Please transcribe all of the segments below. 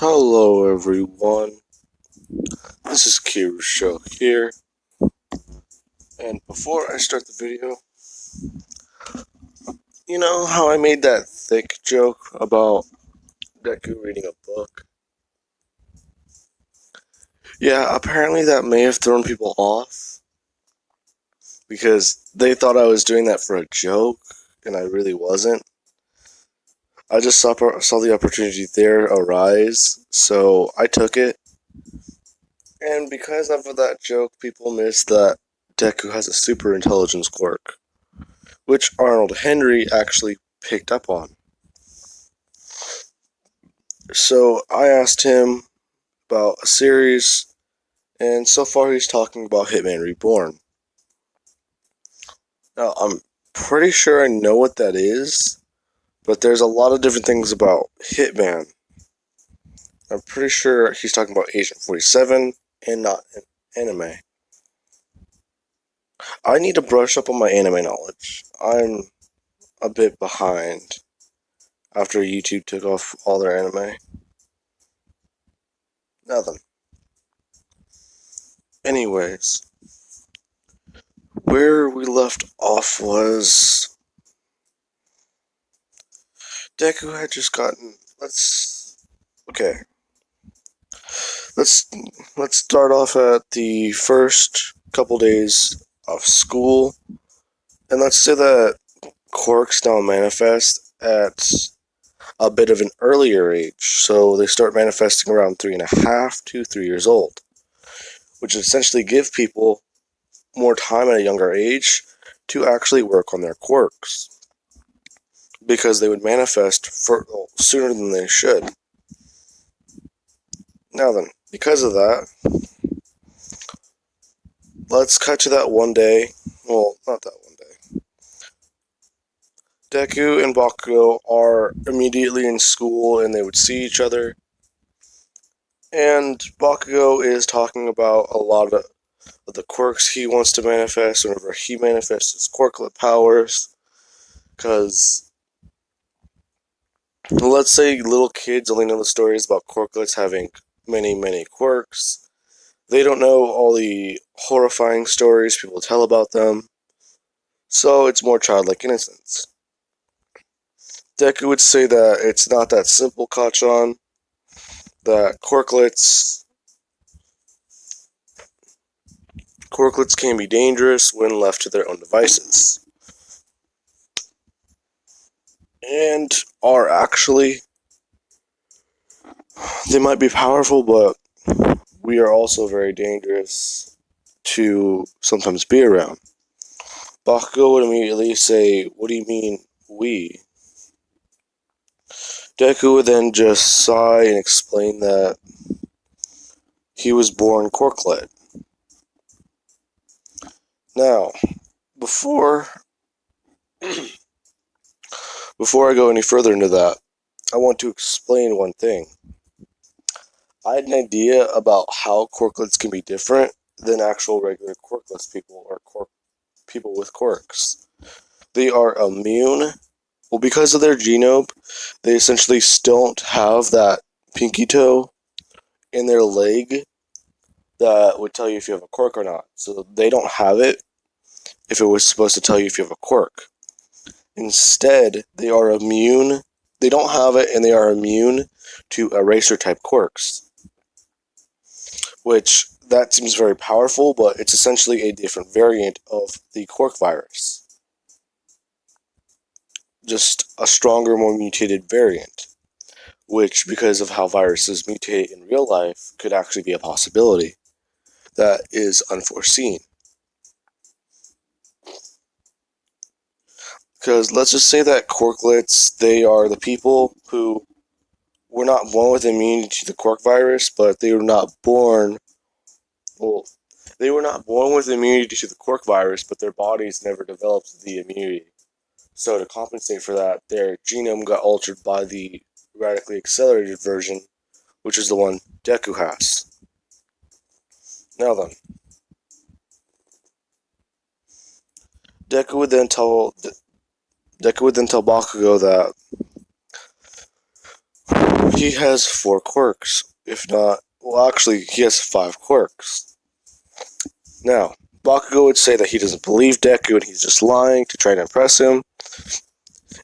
Hello everyone, this is Kira's show here, and before I start the video, you know how I made that thick joke about Deku reading a book? Yeah, apparently that may have thrown people off, because they thought I was doing that for a joke, and I really wasn't. I just saw the opportunity there arise, so I took it, and because of that joke, people missed that Deku has a super intelligence quirk, which Arnold Henry actually picked up on. So I asked him about a series, and so far he's talking about Hitman Reborn. Now, I'm pretty sure I know what that is, but there's a lot of different things about Hitman. I'm pretty sure he's talking about Agent 47 and not an anime. I need to brush up on my anime knowledge. I'm a bit behind after YouTube took off all their anime. Nothing. Anyways, where we left off was Deku had just gotten. Okay. Let's start off at the first couple days of school, and let's say that quirks now manifest at a bit of an earlier age. So they start manifesting around 3.5 to 3 years old, which essentially give people more time at a younger age to actually work on their quirks, because they would manifest sooner than they should. Now then, because of that, let's cut to that one day. Well, not that one day. Deku and Bakugo are immediately in school, and they would see each other. And Bakugo is talking about a lot of the quirks he wants to manifest whenever he manifests his quirklet powers. Because, let's say little kids only know the stories about quirklets having many, many quirks. They don't know all the horrifying stories people tell about them, so it's more childlike innocence. Deku would say that it's not that simple, Kachan, that quirklets can be dangerous when left to their own devices, and are actually, they might be powerful, but we are also very dangerous to sometimes be around. Bakugo would immediately say, "What do you mean, we?" Deku would then just sigh and explain that he was born quirklet. Now, before I go any further into that, I want to explain one thing. I had an idea about how quirklets can be different than actual regular quirkless people, or people with quirks. They are immune. Well, because of their genome, they essentially don't have that pinky toe in their leg that would tell you if you have a quirk or not. So they don't have it if it was supposed to tell you if you have a quirk. Instead, they are immune. They don't have it, and they are immune to eraser type quirks, which that seems very powerful, but it's essentially a different variant of the quirk virus. Just a stronger, more mutated variant, which, because of how viruses mutate in real life, could actually be a possibility that is unforeseen. Because let's just say that quirklets, they are the people who were not born with immunity to the quirk virus, but they were not born, well, they were not born with immunity to the quirk virus, but their bodies never developed the immunity. So to compensate for that, their genome got altered by the radically accelerated version, which is the one Deku has. Now then, Deku would then tell Bakugo that he has 4 quirks. If not, well, actually, he has 5 quirks. Now, Bakugo would say that he doesn't believe Deku and he's just lying to try to impress him,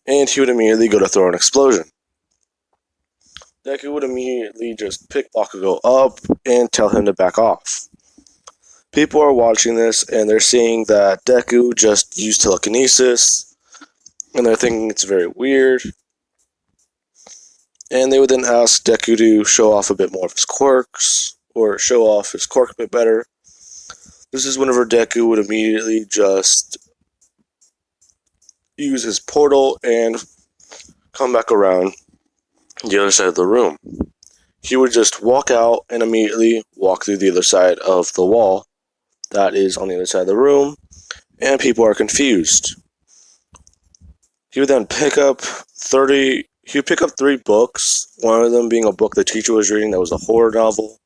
and he would immediately go to throw an explosion. Deku would immediately just pick Bakugo up and tell him to back off. People are watching this and they're seeing that Deku just used telekinesis, and they're thinking it's very weird. And they would then ask Deku to show off a bit more of his quirks, or show off his quirk a bit better. This is whenever Deku would immediately just use his portal and come back around the other side of the room. He would just walk out and immediately walk through the other side of the wall that is on the other side of the room, and people are confused. He would then pick up 3 books, one of them being a book the teacher was reading that was a horror novel,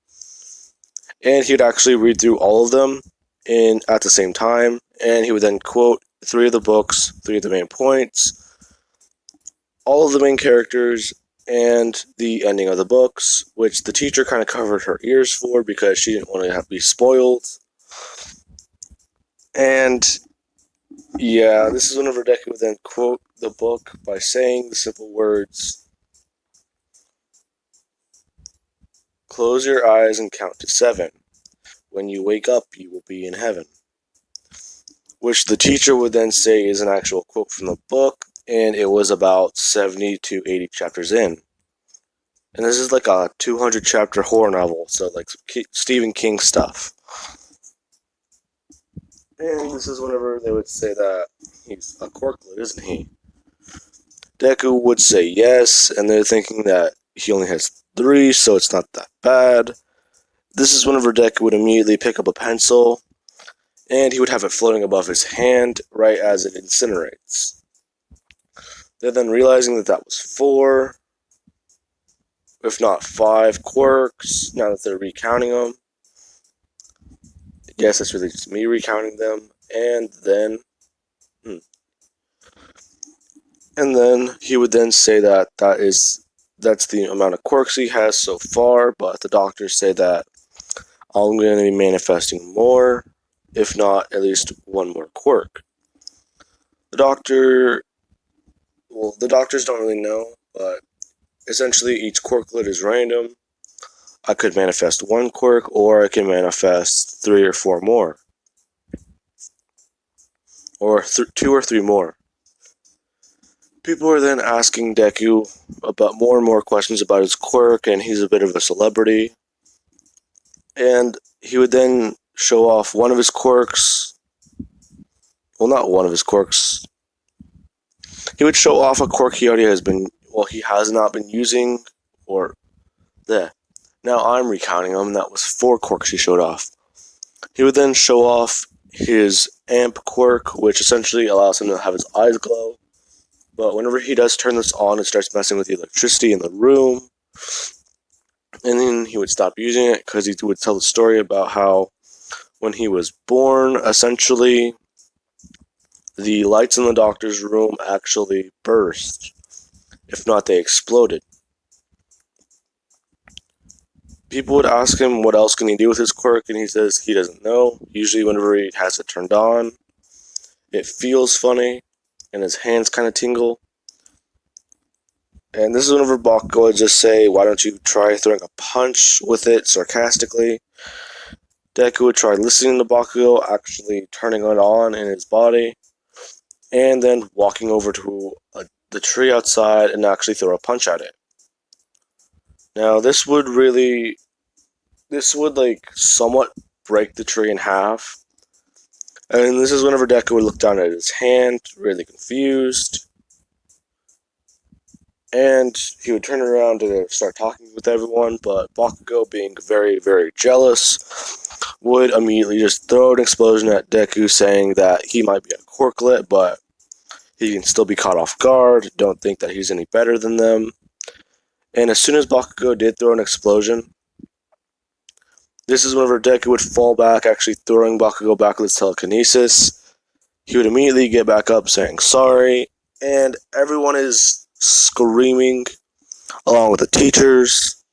and he would actually read through all of them at the same time, and he would then quote 3 of the books, 3 of the main points, all of the main characters, and the ending of the books, which the teacher kind of covered her ears for because she didn't want to have to be spoiled. And yeah, this is whenever Deku would then quote the book by saying the simple words, "Close your eyes and count to 7. When you wake up, you will be in heaven." Which the teacher would then say is an actual quote from the book, and it was about 70 to 80 chapters in. And this is like a 200 chapter horror novel, so like Stephen King stuff. And this is whenever they would say that he's a quirklet, isn't he? Deku would say yes, and they're thinking that he only has 3, so it's not that bad. This is whenever Deku would immediately pick up a pencil, and he would have it floating above his hand right as it incinerates. They're then realizing that that was 4, if not 5 quirks, now that they're recounting them. Yes, that's really just me recounting them. And then he would then say that that's the amount of quirks he has so far, but the doctors say that I'm going to be manifesting more, if not at least 1 more quirk. The doctors don't really know, but essentially each quirklet is random. I could manifest 1 quirk, or I can manifest 3 or 4 more. Or 2 or 3 more. People are then asking Deku about more and more questions about his quirk, and he's a bit of a celebrity. And he would then show off one of his quirks. Well, not one of his quirks. He would show off a quirk he has not been using, or there. Now I'm recounting them, that was 4 quirks he showed off. He would then show off his amp quirk, which essentially allows him to have his eyes glow. But whenever he does turn this on, it starts messing with the electricity in the room. And then he would stop using it because he would tell the story about how when he was born, essentially, the lights in the doctor's room actually burst. If not, they exploded. People would ask him what else can he do with his quirk, and he says he doesn't know. Usually whenever he has it turned on, it feels funny, and his hands kind of tingle. And this is whenever Bakugo would just say, "Why don't you try throwing a punch with it," sarcastically. Deku would try listening to Bakugo, actually turning it on in his body, and then walking over to the tree outside and actually throw a punch at it. Now this would somewhat break the tree in half. And this is whenever Deku would look down at his hand, really confused. And he would turn around to start talking with everyone, but Bakugo, being very, very jealous, would immediately just throw an explosion at Deku, saying that he might be a quirklet, but he can still be caught off guard, don't think that he's any better than them. And as soon as Bakugo did throw an explosion, this is whenever Deku would fall back, actually throwing Bakugo back with his telekinesis. He would immediately get back up saying sorry, and everyone is screaming, along with the teachers.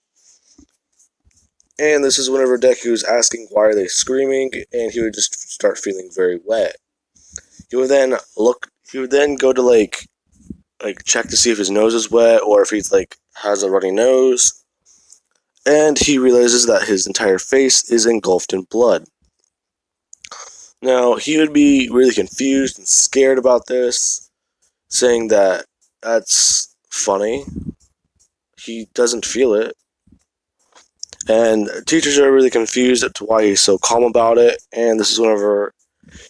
And this is whenever Deku's asking why are they screaming, and he would just start feeling very wet. He would then go to like check to see if his nose is wet or if he's like has a runny nose, and he realizes that his entire face is engulfed in blood. Now he would be really confused and scared about this, saying that that's funny. He doesn't feel it. And teachers are really confused as to why he's so calm about it, and this is whenever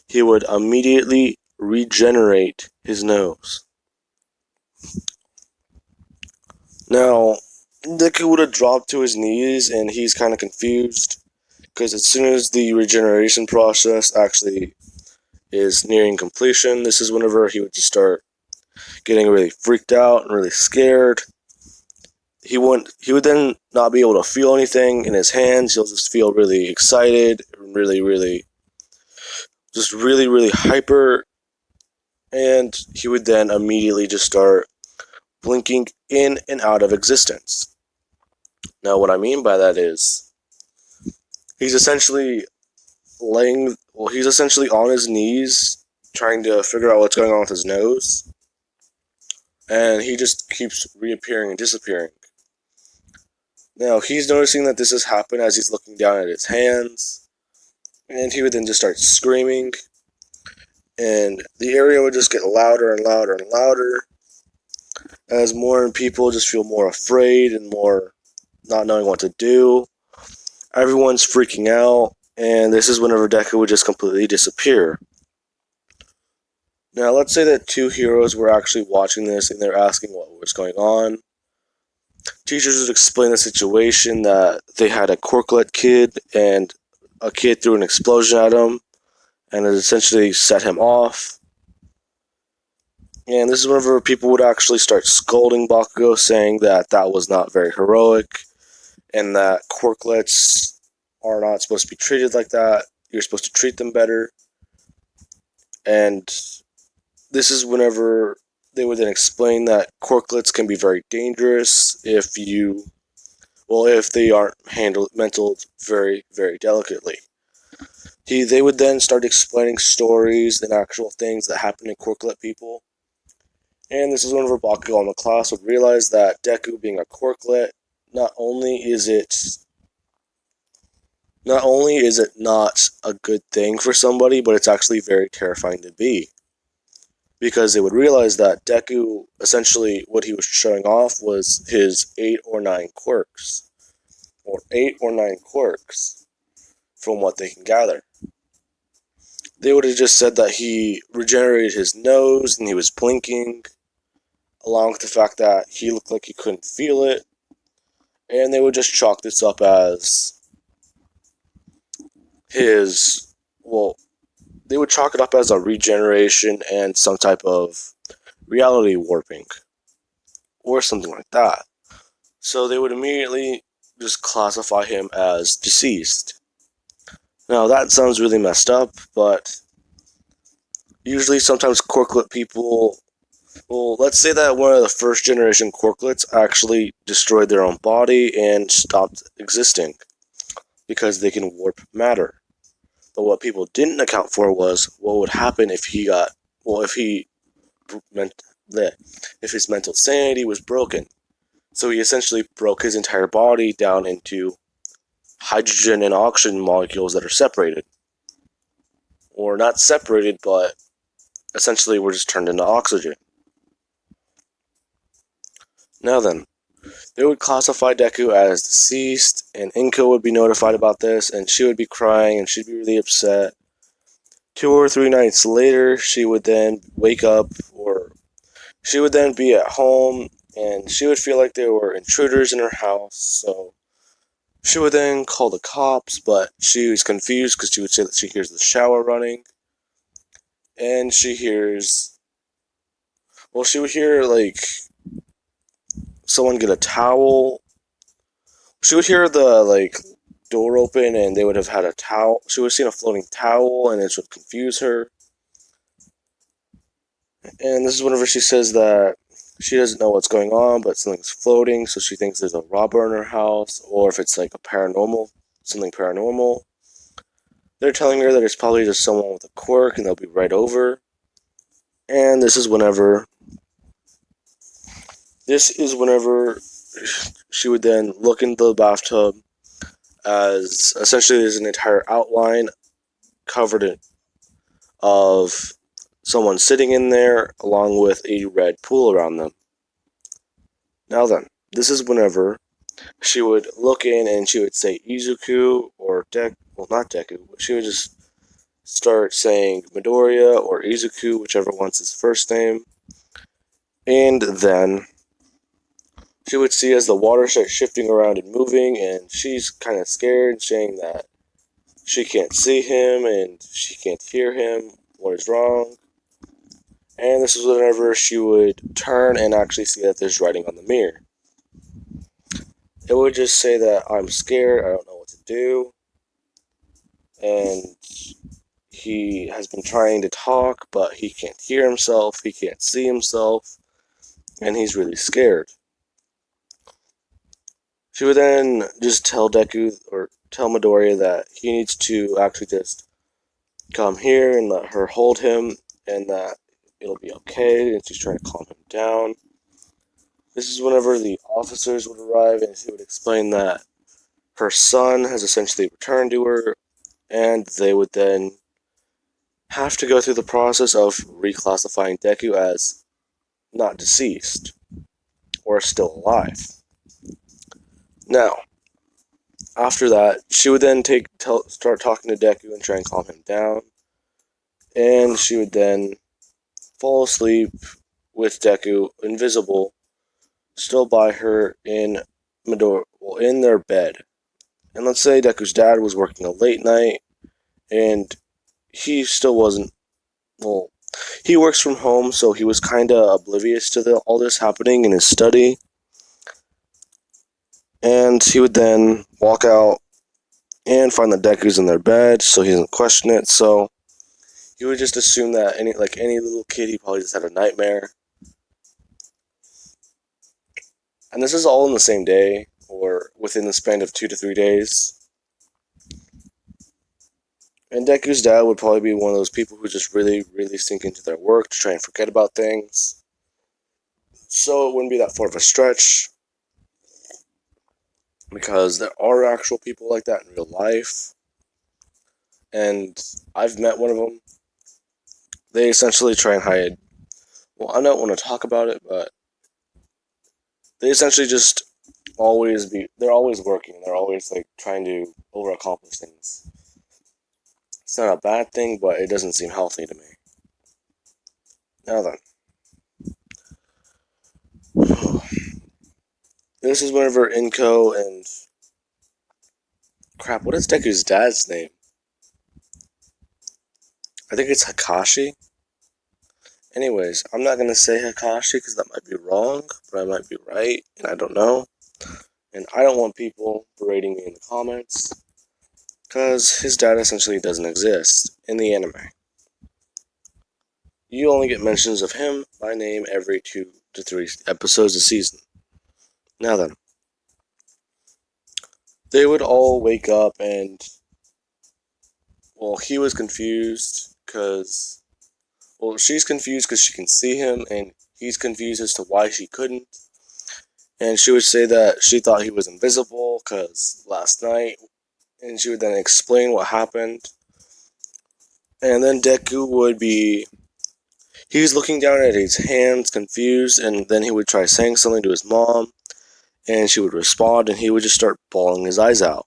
he would immediately regenerate his nose. Now, Deku would have dropped to his knees, and he's kind of confused, because as soon as the regeneration process actually is nearing completion, this is whenever he would just start getting really freaked out and really scared. He would then not be able to feel anything in his hands. He'll just feel really excited, really hyper, and he would then immediately just start blinking in and out of existence. Now, what I mean by that is he's essentially he's essentially on his knees trying to figure out what's going on with his nose, and he just keeps reappearing and disappearing. Now, he's noticing that this has happened as he's looking down at his hands, and he would then just start screaming, and the area would just get louder and louder and louder as more people just feel more afraid and more not knowing what to do. Everyone's freaking out, and this is whenever Deku would just completely disappear. Now, let's say that two heroes were actually watching this and they're asking what was going on. Teachers would explain the situation that they had a quirklet kid and a kid threw an explosion at him and it essentially set him off. And this is whenever people would actually start scolding Bakugo, saying that that was not very heroic and that quirklets are not supposed to be treated like that. You're supposed to treat them better. And this is whenever they would then explain that quirklets can be very dangerous if they aren't mentored very, very delicately. They would then start explaining stories and actual things that happen in quirklet people. And this is whenever Bakugo in the class would realize that Deku being a quirklet, not only is it not a good thing for somebody, but it's actually very terrifying to be. Because they would realize that Deku, essentially what he was showing off was his 8 or 9 quirks. Or 8 or 9 quirks, from what they can gather. They would have just said that he regenerated his nose and he was blinking, along with the fact that he looked like he couldn't feel it, and they would just chalk this up as they would chalk it up as a regeneration and some type of reality warping, or something like that. So they would immediately just classify him as deceased. Now that sounds really messed up, but usually sometimes quirklet people, let's say that one of the first generation quirklets actually destroyed their own body and stopped existing because they can warp matter. But what people didn't account for was what would happen if if his mental sanity was broken. So he essentially broke his entire body down into hydrogen and oxygen molecules that are separated. Or not separated, but essentially were just turned into oxygen. Now then, they would classify Deku as deceased, and Inko would be notified about this, and she would be crying, and she'd be really upset. 2 or 3 nights later, she would then wake up, or she would then be at home, and she would feel like there were intruders in her house, so she would then call the cops, but she was confused because she would say that she hears the shower running, and she would hear, like, someone get a towel. She would hear the, like, door open, and they would have had a towel. She would have seen a floating towel, and it would confuse her. And this is whenever she says that She doesn't know what's going on, but something's floating, so she thinks there's a robber in her house, or if it's like a paranormal, something paranormal. They're telling her that it's probably just someone with a quirk and they'll be right over. And this is whenever she would then look into the bathtub as essentially there's an entire outline covered in of someone sitting in there along with a red pool around them. Now then, this is whenever she would look in and she would say Izuku or not Deku, but she would just start saying Midoriya or Izuku, whichever one's his first name. And then she would see as the water starts shifting around and moving, and she's kind of scared, saying that she can't see him and she can't hear him. What is wrong? And this is whenever she would turn and actually see that there's writing on the mirror. It would just say that I'm scared, I don't know what to do, and he has been trying to talk, but he can't hear himself, he can't see himself, and he's really scared. She would then just tell Deku, or tell Midoriya that he needs to actually just come here and let her hold him, and that it'll be okay, and she's trying to calm him down. This is whenever the officers would arrive, and she would explain that her son has essentially returned to her, and they would then have to go through the process of reclassifying Deku as not deceased, or still alive. Now, after that, she would then start talking to Deku and try and calm him down, and she would then fall asleep with Deku invisible, still by her in in their bed. And let's say Deku's dad was working a late night, and he still wasn't. Well, he works from home, so he was kind of oblivious to all this happening in his study. And he would then walk out and find that Deku's in their bed, so he doesn't question it. So he would just assume that any little kid, he probably just had a nightmare. And this is all in the same day, or within the span of 2 to 3 days. And Deku's dad would probably be one of those people who just really, really sink into their work to try and forget about things. So it wouldn't be that far of a stretch, because there are actual people like that in real life. And I've met one of them. They essentially try and hide. Well, I don't want to talk about it, but they essentially just they're always working. They're always like trying to over accomplish things. It's not a bad thing, but it doesn't seem healthy to me. Now then. This is whenever Inko and... Crap, what is Deku's dad's name? I think it's Hakashi. Anyways, I'm not going to say Hakashi because that might be wrong, but I might be right, and I don't know. And I don't want people berating me in the comments, because his dad essentially doesn't exist in the anime. You only get mentions of him by name every 2 to 3 episodes a season. Now then, they would all wake up and, well, he was confused because, well, she's confused because she can see him, and he's confused as to why she couldn't. And she would say that she thought he was invisible because last night, and she would then explain what happened. And then Deku would be, he was looking down at his hands, confused, and then he would try saying something to his mom, and she would respond, and he would just start bawling his eyes out.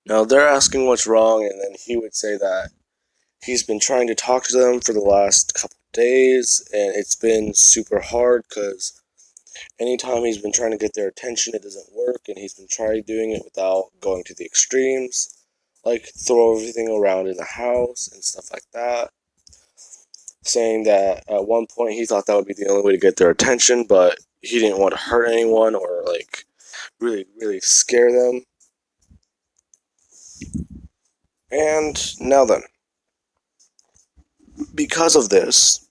Now, they're asking what's wrong, and then he would say that he's been trying to talk to them for the last couple of days, and it's been super hard because anytime he's been trying to get their attention, it doesn't work, and he's been trying doing it without going to the extremes, like throw everything around in the house and stuff like that. Saying that at one point he thought that would be the only way to get their attention, but he didn't want to hurt anyone or like really, really scare them. And now then, because of this,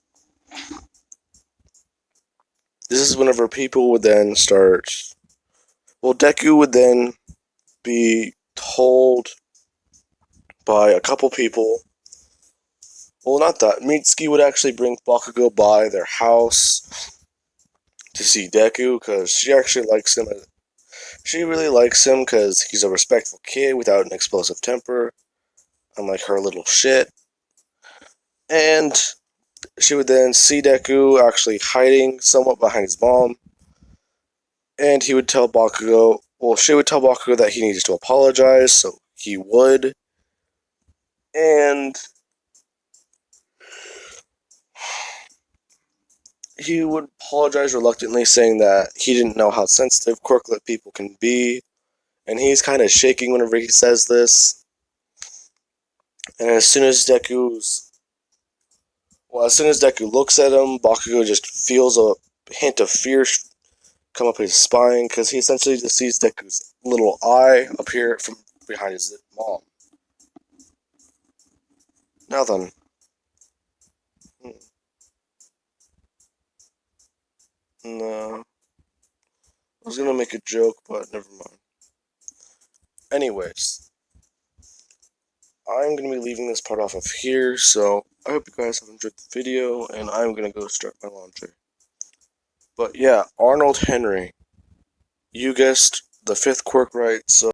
this is whenever people would then start. Well, Deku would then be told by a couple people. Well, not that. Mitsuki would actually bring Bakugo by their house to see Deku because she actually likes him. She really likes him because he's a respectful kid without an explosive temper, unlike her little shit. And she would then see Deku actually hiding somewhat behind his mom, and he would tell Bakugo, well, she would tell Bakugo that he needs to apologize, so he would. And he would apologize reluctantly, saying that he didn't know how sensitive quirklet people can be, and he's kind of shaking whenever he says this. And as soon as Deku looks at him, Bakugo just feels a hint of fear come up his spine because he essentially just sees Deku's little eye appear from behind his mom. Now then, no, I was gonna make a joke, but never mind. Anyways, I'm gonna be leaving this part off of here, so I hope you guys have enjoyed the video, and I'm gonna go start my laundry. But yeah, Arnold Henry, you guessed the fifth quirk right, so